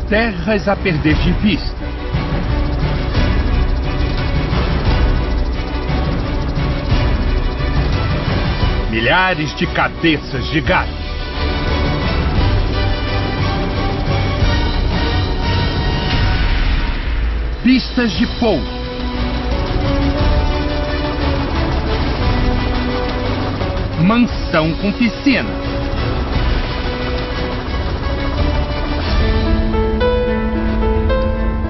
terras a perder de vista. Milhares de cabeças de gado. Pistas de pouso. Mansão com piscina.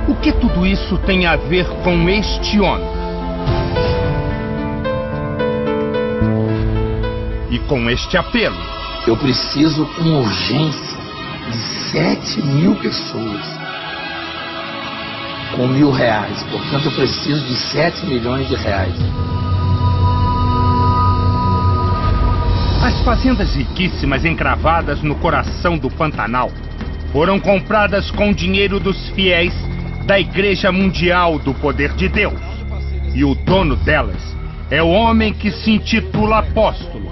O que tudo isso tem a ver com este homem? E com este apelo? Eu preciso com urgência de 7.000 pessoas com R$1.000. Portanto, eu preciso de 7 milhões de reais. As fazendas riquíssimas encravadas no coração do Pantanal foram compradas com o dinheiro dos fiéis da Igreja Mundial do Poder de Deus. E o dono delas é o homem que se intitula Apóstolo.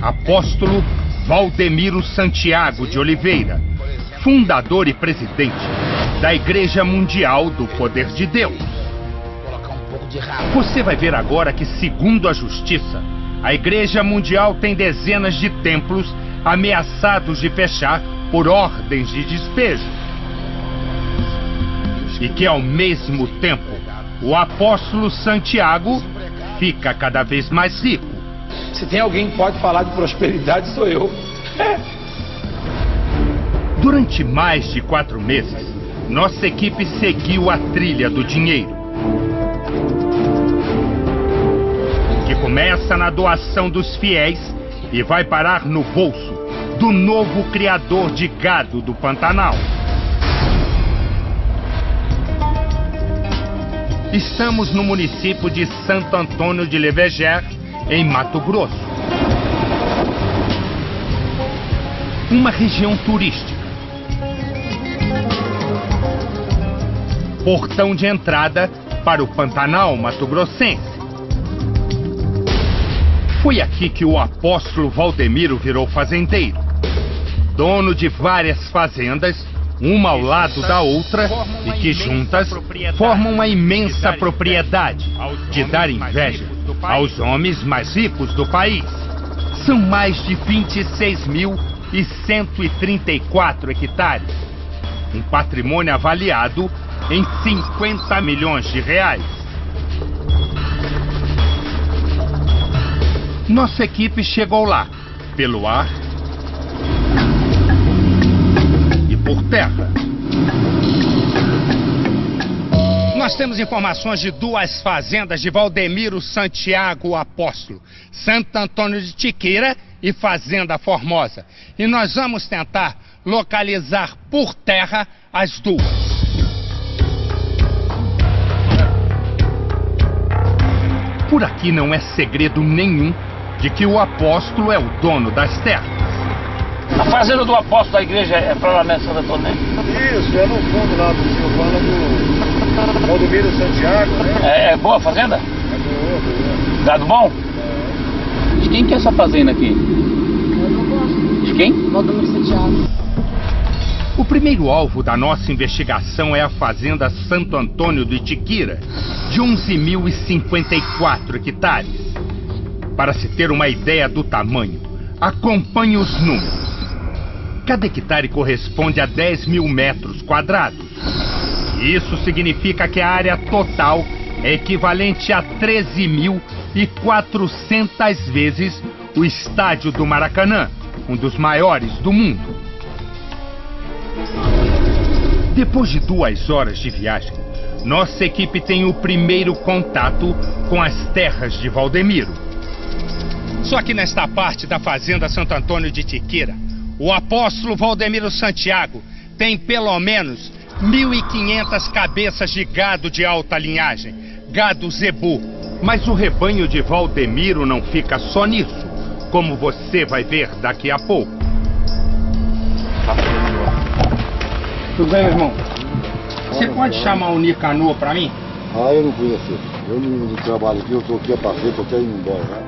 Apóstolo Valdemiro Santiago de Oliveira, fundador e presidente da Igreja Mundial do Poder de Deus. Você vai ver agora que, segundo a Justiça, a Igreja Mundial tem dezenas de templos ameaçados de fechar por ordens de despejo. E que, ao mesmo tempo, o apóstolo Santiago fica cada vez mais rico. Se tem alguém que pode falar de prosperidade, sou eu. Durante mais de 4 meses, nossa equipe seguiu a trilha do dinheiro, que começa na doação dos fiéis e vai parar no bolso do novo criador de gado do Pantanal. Estamos no município de Santo Antônio de Leveger, em Mato Grosso. Uma região turística. Portão de entrada para o Pantanal mato-grossense. Foi aqui que o apóstolo Valdemiro virou fazendeiro. Dono de várias fazendas, uma ao lado da outra, e que juntas formam uma imensa propriedade de dar inveja aos homens mais ricos do país. São mais de 26.134 hectares. Um patrimônio avaliado em 50 milhões de reais. Nossa equipe chegou lá, pelo ar e por terra. Nós temos informações de 2 fazendas de Valdemiro Santiago Apóstolo, Santo Antônio de Tiquira e Fazenda Formosa. E nós vamos tentar localizar por terra as 2. Por aqui não é segredo nenhum de que o apóstolo é o dono das terras. A fazenda do apóstolo da igreja é para lá nessa Santo Antônio, né? Isso, é no fundo lá do Silvana do Valdemiro Santiago, né? É boa a fazenda? É boa. Gado bom? É. De quem que é essa fazenda aqui? De quem? Valdemiro Santiago. O primeiro alvo da nossa investigação é a fazenda Santo Antônio do Itiquira, de 11.054 hectares. Para se ter uma ideia do tamanho, acompanhe os números. Cada hectare corresponde a 10.000 metros quadrados. Isso significa que a área total é equivalente a 13.400 vezes o estádio do Maracanã, um dos maiores do mundo. Depois de 2 horas de viagem, nossa equipe tem o primeiro contato com as terras de Valdemiro. Só que nesta parte da fazenda Santo Antônio de Tiquira, o apóstolo Valdemiro Santiago tem pelo menos 1.500 cabeças de gado de alta linhagem, gado zebu. Mas o rebanho de Valdemiro não fica só nisso, como você vai ver daqui a pouco. Tudo bem, meu irmão? Você pode chamar o Nicanor para mim? Eu não conheço. Eu não trabalho aqui, eu estou aqui a passeio, estou até indo embora, né?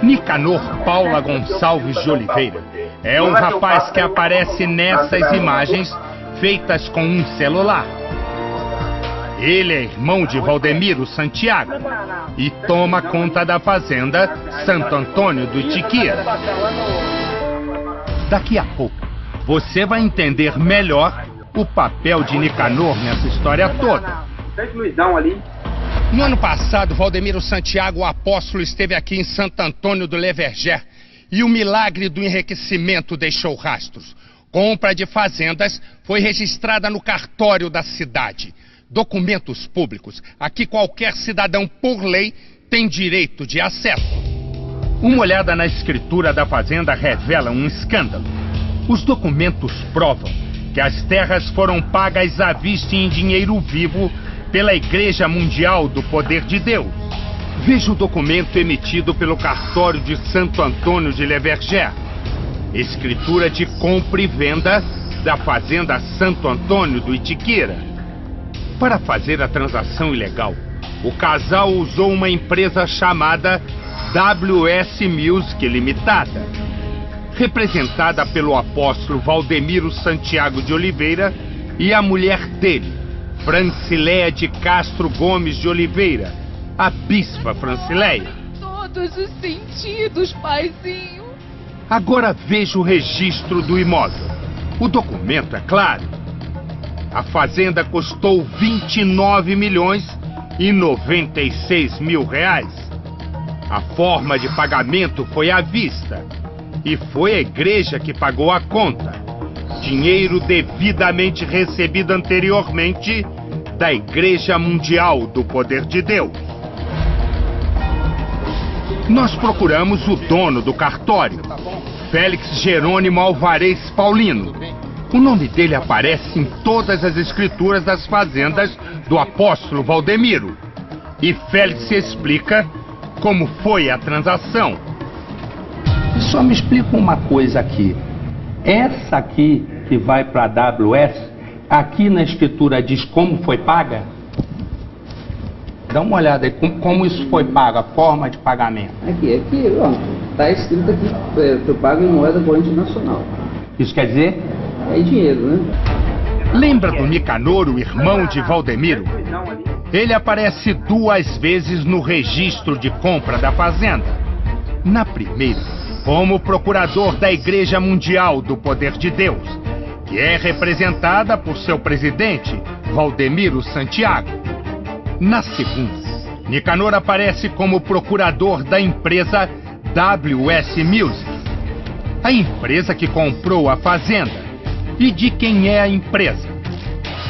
Nicanor Paula Gonçalves de Oliveira é um rapaz que aparece nessas imagens feitas com um celular. Ele é irmão de Valdemiro Santiago e toma conta da fazenda Santo Antônio do Itiquira. Daqui a pouco, você vai entender melhor o papel de Nicanor nessa história toda. No ano passado, Valdemiro Santiago, o apóstolo, esteve aqui em Santo Antônio do Leverger e o milagre do enriquecimento deixou rastros. Compra de fazendas foi registrada no cartório da cidade. Documentos públicos a que qualquer cidadão, por lei, tem direito de acesso. Uma olhada na escritura da fazenda revela um escândalo. Os documentos provam que as terras foram pagas à vista em dinheiro vivo pela Igreja Mundial do Poder de Deus. Veja o documento emitido pelo cartório de Santo Antônio de Leverger. Escritura de compra e venda da fazenda Santo Antônio do Itiquira. Para fazer a transação ilegal, o casal usou uma empresa chamada WS Music Limitada, representada pelo apóstolo Valdemiro Santiago de Oliveira e a mulher dele, Francileia de Castro Gomes de Oliveira, a bispa Francileia. Todos os sentidos, paizinho. Agora veja o registro do imóvel. O documento é claro. A fazenda custou 29 milhões e 96 mil reais. A forma de pagamento foi à vista. E foi a igreja que pagou a conta. Dinheiro devidamente recebido anteriormente da Igreja Mundial do Poder de Deus. Nós procuramos o dono do cartório, Félix Jerônimo Alvarez Paulino. O nome dele aparece em todas as escrituras das fazendas do apóstolo Valdemiro. E Félix explica como foi a transação. Só me explica uma coisa aqui. Essa aqui que vai para a AWS, aqui na escritura diz como foi paga? Dá uma olhada aí, como isso foi pago, a forma de pagamento. Aqui, ó, tá escrito aqui, foi pago em moeda corrente nacional. Isso quer dizer? É dinheiro, né? Lembra do Nicanor, o irmão de Valdemiro? Ele aparece 2 vezes no registro de compra da fazenda. Na primeira, como procurador da Igreja Mundial do Poder de Deus, que é representada por seu presidente, Valdemiro Santiago. Na segunda, Nicanor aparece como procurador da empresa WS Music, a empresa que comprou a fazenda. E de quem é a empresa?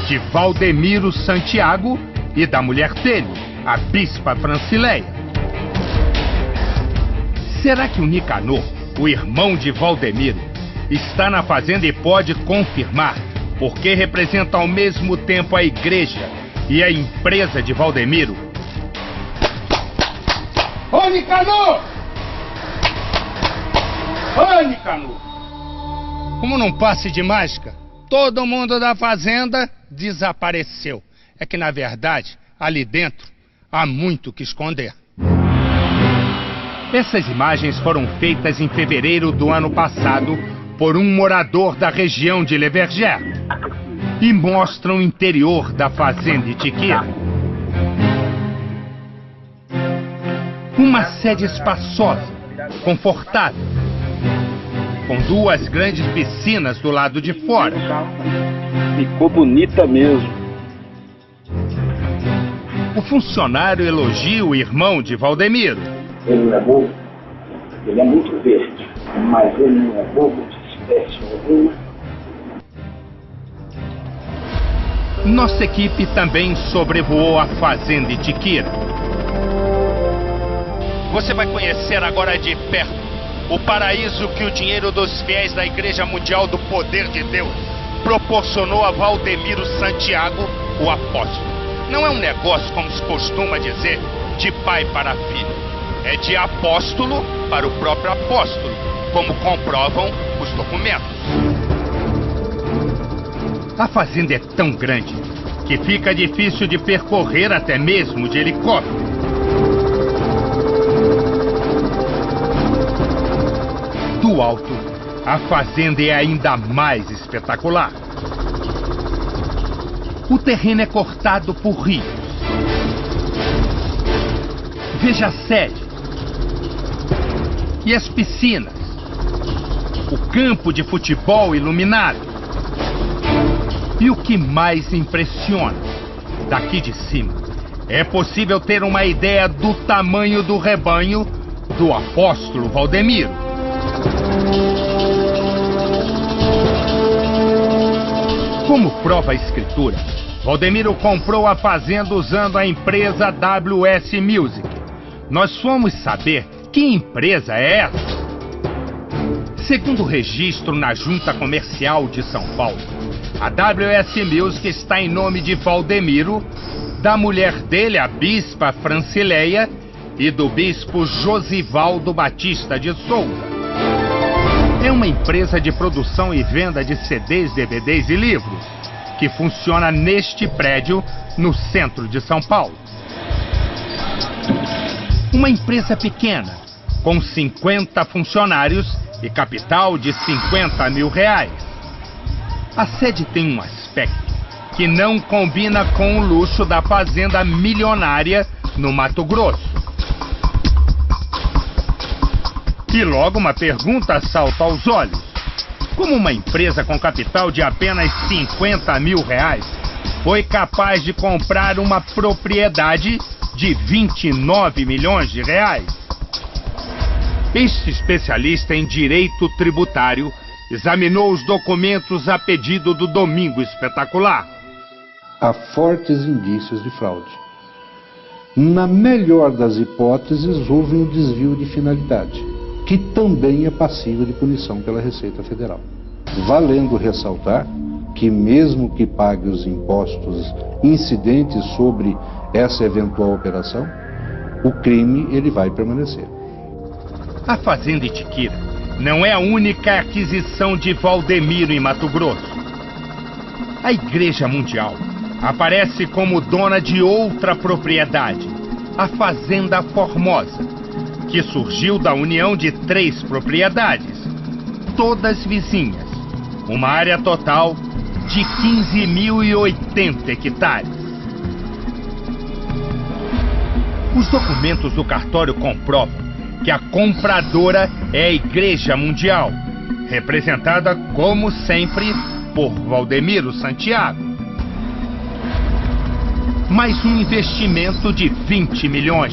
De Valdemiro Santiago e da mulher dele, a bispa Francileia. Será que o Nicanor, o irmão de Valdemiro, está na fazenda e pode confirmar, porque representa ao mesmo tempo a igreja e a empresa de Valdemiro? Ô, Nicanor! Ô, Nicanor! Como num passe de mágica, todo mundo da fazenda desapareceu. É que, na verdade, ali dentro há muito que esconder. Essas imagens foram feitas em fevereiro do ano passado por um morador da região de Leverger e mostram o interior da fazenda Itiquira. Uma sede espaçosa, confortável, com 2 grandes piscinas do lado de fora. Ficou bonita mesmo. O funcionário elogia o irmão de Valdemiro. Ele não é bobo, ele é muito verde, mas ele não é bobo de espécie alguma. Nossa equipe também sobrevoou a fazenda Itiquira. Você vai conhecer agora de perto o paraíso que o dinheiro dos fiéis da Igreja Mundial do Poder de Deus proporcionou a Valdemiro Santiago, o apóstolo. Não é um negócio, como se costuma dizer, de pai para filho. É de apóstolo para o próprio apóstolo, como comprovam os documentos. A fazenda é tão grande que fica difícil de percorrer até mesmo de helicóptero. Do alto, a fazenda é ainda mais espetacular. O terreno é cortado por rios. Veja a sede. E as piscinas. O campo de futebol iluminado. E o que mais impressiona, daqui de cima, é possível ter uma ideia do tamanho do rebanho do apóstolo Valdemiro. Como prova a escritura, Valdemiro comprou a fazenda usando a empresa WS Music. Nós fomos saber que empresa é essa. Segundo o registro na Junta Comercial de São Paulo, a WS Music está em nome de Valdemiro, da mulher dele, a bispa Francileia, e do bispo Josivaldo Batista de Souza. É uma empresa de produção e venda de CDs, DVDs e livros, que funciona neste prédio, no centro de São Paulo. Uma empresa pequena, com 50 funcionários e capital de R$50 mil. A sede tem um aspecto que não combina com o luxo da fazenda milionária no Mato Grosso. E logo uma pergunta salta aos olhos. Como uma empresa com capital de apenas R$50 mil foi capaz de comprar uma propriedade de R$29 milhões? Este especialista em direito tributário examinou os documentos a pedido do Domingo Espetacular. Há fortes indícios de fraude. Na melhor das hipóteses, houve um desvio de finalidade, que também é passível de punição pela Receita Federal. Valendo ressaltar que mesmo que pague os impostos incidentes sobre essa eventual operação, o crime ele vai permanecer. A Fazenda Itiquira não é a única aquisição de Valdemiro em Mato Grosso. A Igreja Mundial aparece como dona de outra propriedade, a Fazenda Formosa, que surgiu da união de 3 propriedades, todas vizinhas, uma área total de 15.080 hectares. Os documentos do cartório comprovam que a compradora é a Igreja Mundial, representada, como sempre, por Valdemiro Santiago. Mais um investimento de R$20 milhões.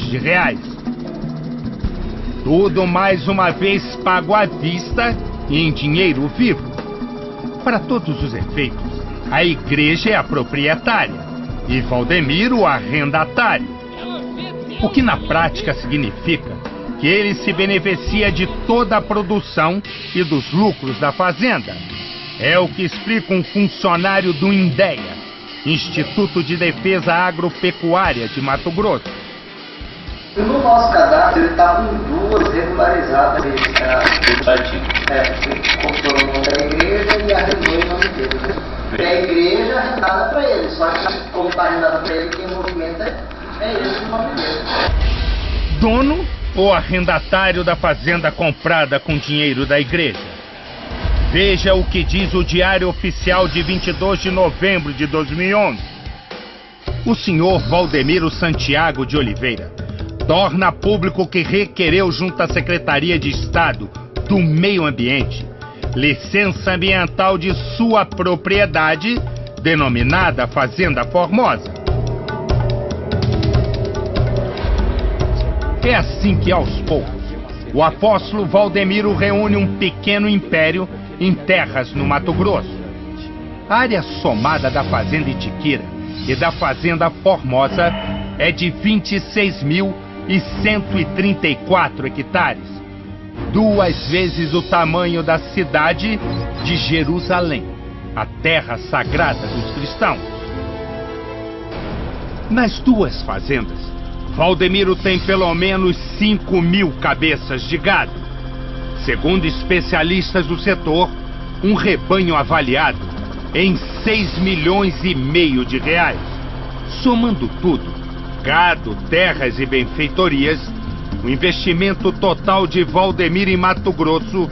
Tudo mais uma vez pago à vista e em dinheiro vivo. Para todos os efeitos, a igreja é a proprietária e Valdemiro o arrendatário. O que na prática significa que ele se beneficia de toda a produção e dos lucros da fazenda. É o que explica um funcionário do INDEA, Instituto de Defesa Agropecuária de Mato Grosso. No nosso cadastro, ele está com 2 regularizadas. Ele comprou o nome da igreja e arrendou o nome dele. E a igreja é arrendada para ele, só que como está arrendada para ele, quem movimenta é ele o nome dele. Dono ou arrendatário da fazenda comprada com dinheiro da igreja? Veja o que diz o Diário Oficial de 22 de novembro de 2011. O senhor Valdemiro Santiago de Oliveira torna público que requereu junto à Secretaria de Estado do Meio Ambiente licença ambiental de sua propriedade, denominada Fazenda Formosa. É assim que, aos poucos, o apóstolo Valdemiro reúne um pequeno império em terras no Mato Grosso. A área somada da Fazenda Itiquira e da Fazenda Formosa é de 26.134 hectares, 2 vezes o tamanho da cidade de Jerusalém, a terra sagrada dos cristãos. Nas 2 fazendas, Valdemiro tem pelo menos 5.000 cabeças de gado. Segundo especialistas do setor, um rebanho avaliado em R$6,5 milhões. Somando tudo, gado, terras e benfeitorias, o investimento total de Valdemiro em Mato Grosso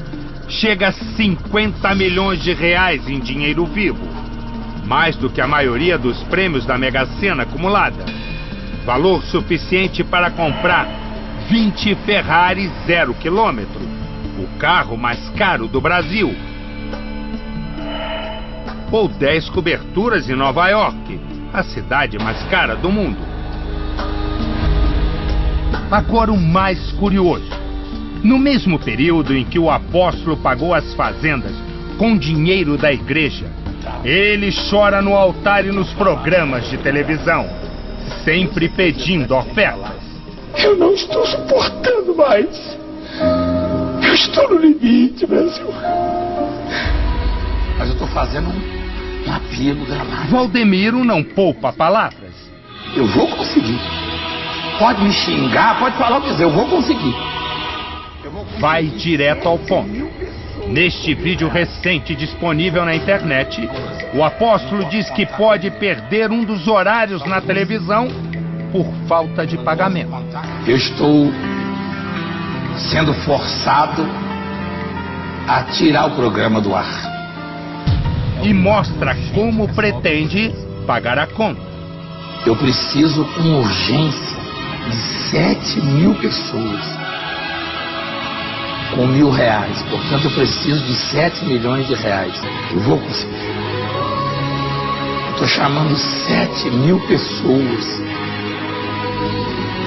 chega a R$50 milhões em dinheiro vivo. mais do que a maioria dos prêmios da Mega Sena acumulada. Valor suficiente para comprar 20 Ferrari 0 km, o carro mais caro do Brasil. Ou 10 coberturas em Nova York, a cidade mais cara do mundo. Agora o mais curioso. No mesmo período em que o apóstolo pagou as fazendas com dinheiro da igreja, ele chora no altar e nos programas de televisão, sempre pedindo ofertas. Eu não estou suportando mais. Eu estou no limite, Brasil. Mas eu estou fazendo um apelo dramático. Valdemiro não poupa palavras. Eu vou conseguir. Pode me xingar, pode falar o que quiser, eu vou conseguir. Vai direto ao ponto. Neste vídeo recente disponível na internet, o apóstolo diz que pode perder um dos horários na televisão por falta de pagamento. Eu estou sendo forçado a tirar o programa do ar. E mostra como pretende pagar a conta. Eu preciso com urgência de 7 mil pessoas com R$1.000. Portanto, eu preciso de 7 milhões de reais. Eu vou conseguir. Estou chamando 7 mil pessoas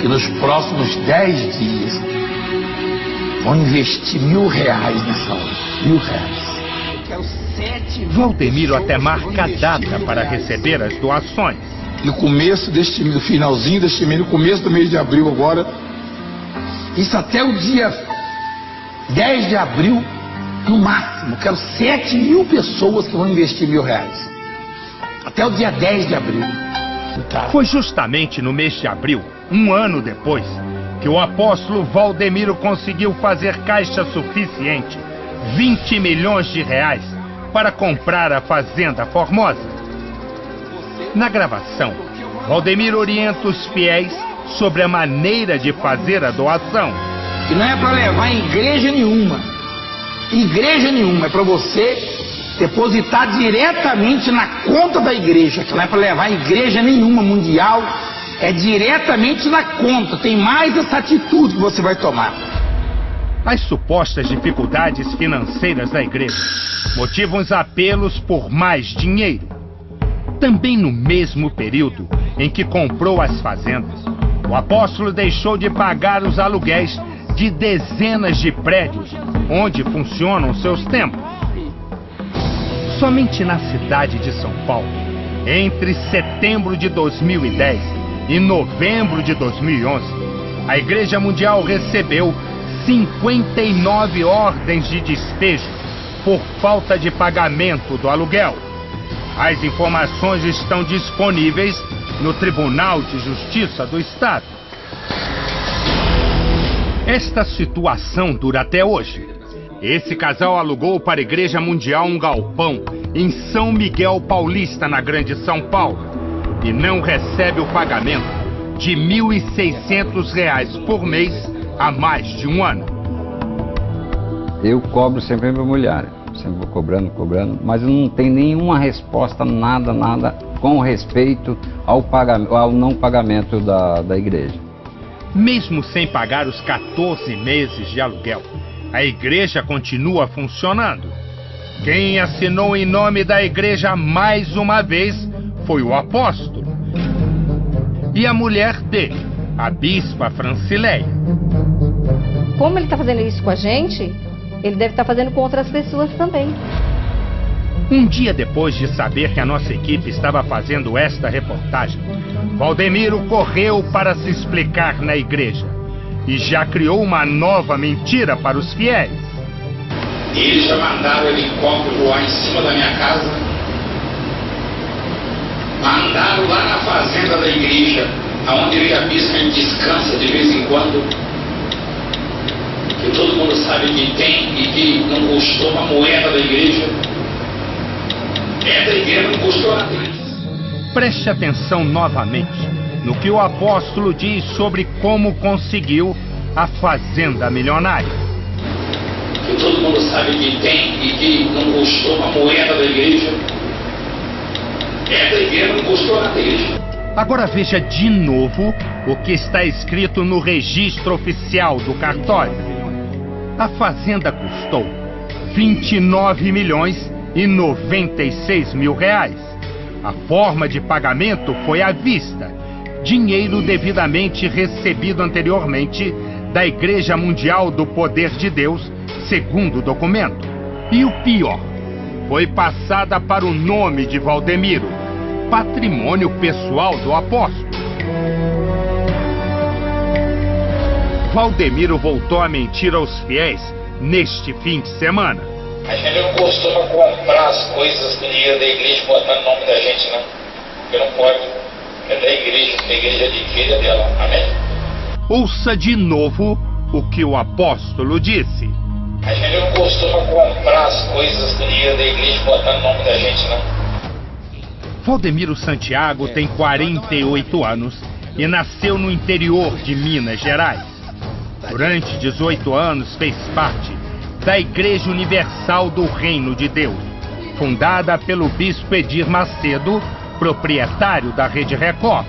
que nos próximos 10 dias vão investir R$1.000 nessa obra. R$1.000. Eu quero 7 mil. Valdemiro até marca a data para receber as doações. No começo deste mês, no finalzinho deste mês, no começo do mês de abril agora, isso até o dia 10 de abril, no máximo. Quero 7 mil pessoas que vão investir R$1.000. Até o dia 10 de abril. Foi justamente no mês de abril, um ano depois, que o apóstolo Valdemiro conseguiu fazer caixa suficiente, 20 milhões de reais, para comprar a Fazenda Formosa. Na gravação, Valdemiro orienta os fiéis sobre a maneira de fazer a doação. E não é para levar em igreja nenhuma. Igreja nenhuma. É para você depositar diretamente na conta da igreja. Que não é para levar em igreja nenhuma mundial. É diretamente na conta. Tem mais essa atitude que você vai tomar. As supostas dificuldades financeiras da igreja motivam os apelos por mais dinheiro. Também no mesmo período em que comprou as fazendas, o apóstolo deixou de pagar os aluguéis de dezenas de prédios onde funcionam seus templos. Somente na cidade de São Paulo, entre setembro de 2010 e novembro de 2011, a Igreja Mundial recebeu 59 ordens de despejo por falta de pagamento do aluguel. As informações estão disponíveis no Tribunal de Justiça do Estado. Esta situação dura até hoje. Esse casal alugou para a Igreja Mundial um galpão em São Miguel Paulista, na Grande São Paulo, e não recebe o pagamento de R$1.600 por mês há mais de um ano. Eu cobro sempre a minha mulher, sempre vou cobrando, mas não tem nenhuma resposta, nada com respeito ao não pagamento da igreja. Mesmo sem pagar os 14 meses de aluguel, a igreja continua funcionando. Quem assinou em nome da igreja mais uma vez foi o apóstolo. E a mulher dele, a bispa Francileia. Como ele está fazendo isso com a gente, ele deve estar fazendo com outras pessoas também. Um dia depois de saber que a nossa equipe estava fazendo esta reportagem, Valdemiro correu para se explicar na igreja e já criou uma nova mentira para os fiéis. Eles já mandaram o helicóptero voar em cima da minha casa. Mandaram lá na fazenda da igreja, aonde eu e a bispa a gente descansa de vez em quando. Que todo mundo sabe que tem e que não custou uma moeda da igreja. Essa igreja não custou nada. Preste atenção novamente no que o apóstolo diz sobre como conseguiu a fazenda milionária. Que todo mundo sabe que tem e que não custou uma moeda da igreja. dinheiro não custou nada isso. Agora veja de novo o que está escrito no registro oficial do cartório. A fazenda custou 29.096.000 reais. A forma de pagamento foi à vista, dinheiro devidamente recebido anteriormente da Igreja Mundial do Poder de Deus, segundo o documento. E o pior, foi passada para o nome de Valdemiro, patrimônio pessoal do apóstolo. Valdemiro voltou a mentir aos fiéis neste fim de semana. A gente não costuma comprar as coisas com dinheiro da igreja botando o nome da gente, não. Porque não pode. É da igreja, a igreja é de filha dela. Amém? Ouça de novo o que o apóstolo disse. A gente não costuma comprar as coisas com dinheiro da igreja botando o nome da gente, não. Valdemiro Santiago tem 48 anos e nasceu no interior de Minas Gerais. Durante 18 anos fez parte da Igreja Universal do Reino de Deus, fundada pelo bispo Edir Macedo, proprietário da Rede Record.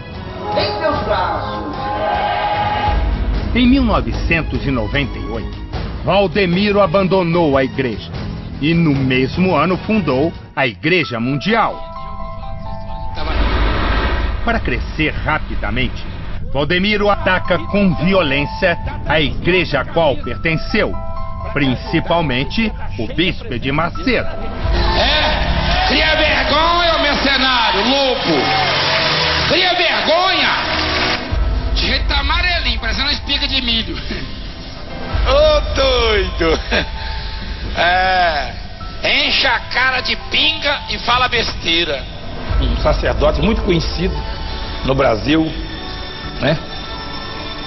Em seus braços. Em 1998, Valdemiro abandonou a igreja e no mesmo ano fundou a Igreja Mundial. Para crescer rapidamente, Valdemiro ataca com violência a igreja a qual pertenceu, principalmente o bispo de Macedo. Cria vergonha, ô mercenário, louco! Cria vergonha! De jeito tá amarelinho, parecendo uma espiga de milho. Ô doido! Enche a cara de pinga e fala besteira. Um sacerdote muito conhecido no Brasil, né?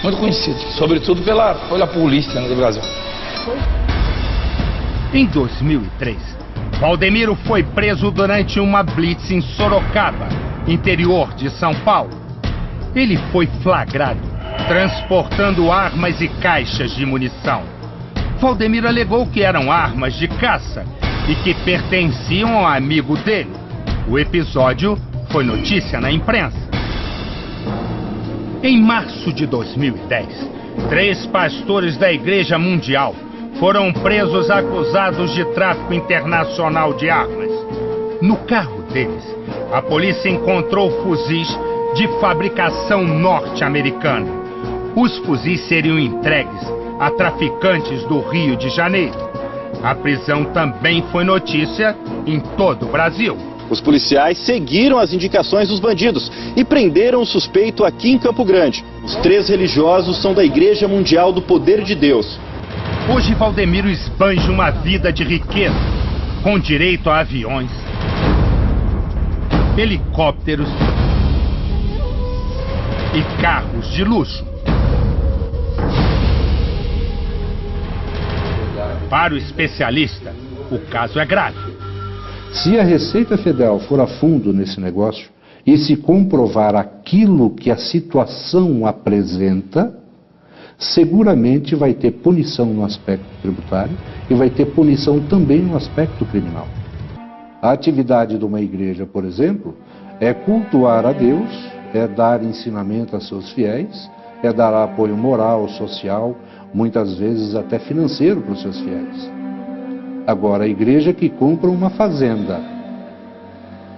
Muito conhecido, sobretudo pela polícia do Brasil. Em 2003, Valdemiro foi preso durante uma blitz em Sorocaba, interior de São Paulo. Ele foi flagrado transportando armas e caixas de munição. Valdemiro alegou que eram armas de caça e que pertenciam ao amigo dele. O episódio foi notícia na imprensa. Em março de 2010, 3 pastores da Igreja Mundial foram presos acusados de tráfico internacional de armas. No carro deles, a polícia encontrou fuzis de fabricação norte-americana. Os fuzis seriam entregues a traficantes do Rio de Janeiro. A prisão também foi notícia em todo o Brasil. Os policiais seguiram as indicações dos bandidos e prenderam o suspeito aqui em Campo Grande. Os 3 religiosos são da Igreja Mundial do Poder de Deus. Hoje Valdemiro esbanja uma vida de riqueza, com direito a aviões, helicópteros e carros de luxo. Para o especialista, o caso é grave. Se a Receita Federal for a fundo nesse negócio e se comprovar aquilo que a situação apresenta, seguramente vai ter punição no aspecto tributário e vai ter punição também no aspecto criminal. A atividade de uma igreja, por exemplo, é cultuar a Deus, é dar ensinamento a seus fiéis, é dar apoio moral, social, muitas vezes até financeiro para os seus fiéis. Agora, a igreja que compra uma fazenda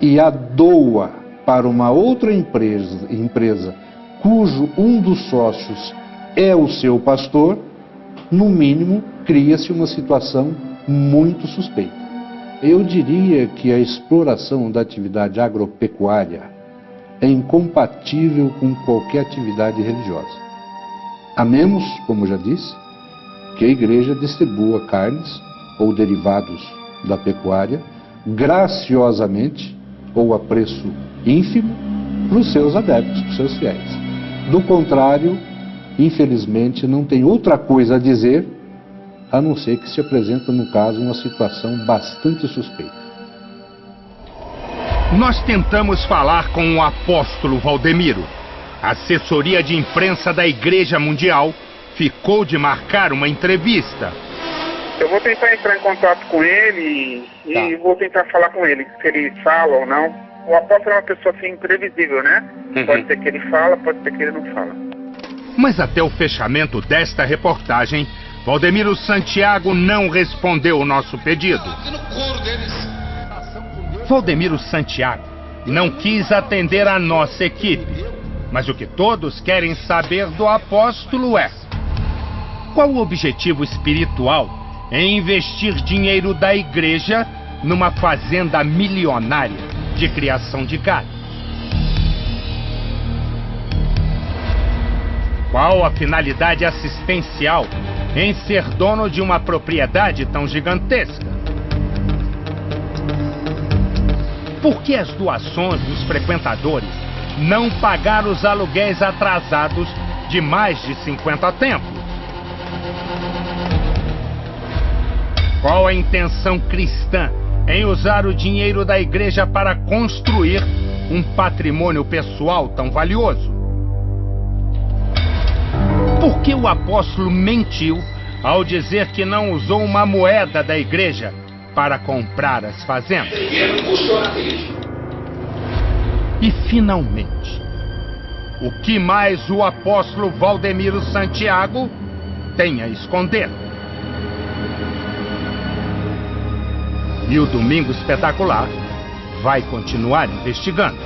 e a doa para uma outra empresa cujo um dos sócios é o seu pastor, no mínimo, cria-se uma situação muito suspeita. Eu diria que a exploração da atividade agropecuária é incompatível com qualquer atividade religiosa. A menos, como já disse, que a igreja distribua carnes ou derivados da pecuária, graciosamente ou a preço ínfimo, para os seus adeptos, para os seus fiéis. Do contrário, infelizmente, não tem outra coisa a dizer, a não ser que se apresenta, no caso, uma situação bastante suspeita. Nós tentamos falar com o apóstolo Valdemiro. A assessoria de imprensa da Igreja Mundial ficou de marcar uma entrevista. Eu vou tentar entrar em contato com ele e vou tentar falar com ele, se ele fala ou não. O apóstolo é uma pessoa assim imprevisível, né? Pode ser que ele fala, pode ser que ele não fala. Mas até o fechamento desta reportagem, Valdemiro Santiago não respondeu o nosso pedido. Valdemiro Santiago não quis atender a nossa equipe. Mas o que todos querem saber do apóstolo é: qual o objetivo espiritual em investir dinheiro da igreja numa fazenda milionária de criação de gado? Qual a finalidade assistencial em ser dono de uma propriedade tão gigantesca? Por que as doações dos frequentadores não pagaram os aluguéis atrasados de mais de 50 templos? Qual a intenção cristã em usar o dinheiro da igreja para construir um patrimônio pessoal tão valioso? Por que o apóstolo mentiu ao dizer que não usou uma moeda da igreja para comprar as fazendas? E finalmente, o que mais o apóstolo Valdemiro Santiago tem a esconder? E o Domingo Espetacular vai continuar investigando.